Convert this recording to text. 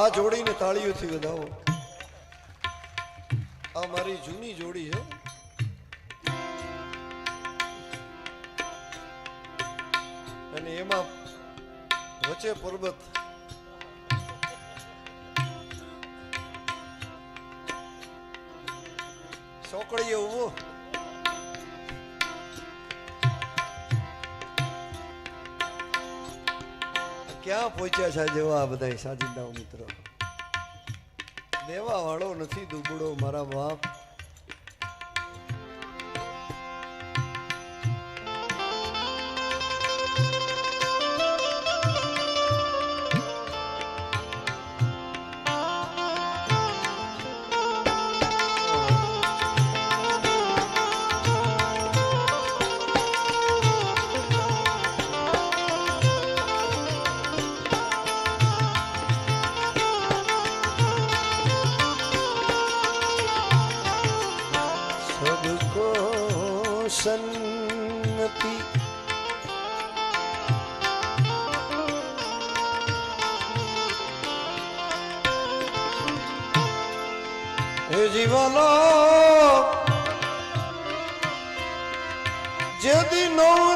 આ જોડીને તાળીઓથી વધાવો. આ મારી જૂની જોડી છે. અને એમાં વચ્ચે પર્વત. ચોકડીએ ઉભો. ક્યાં પહોંચ્યા છે જેવા આ બધા સાજિંદાઓ મિત્રો. દેવા વાળો નથી દુબળો મારા બાપ. सन्नति हे जीवाला जे दी नौ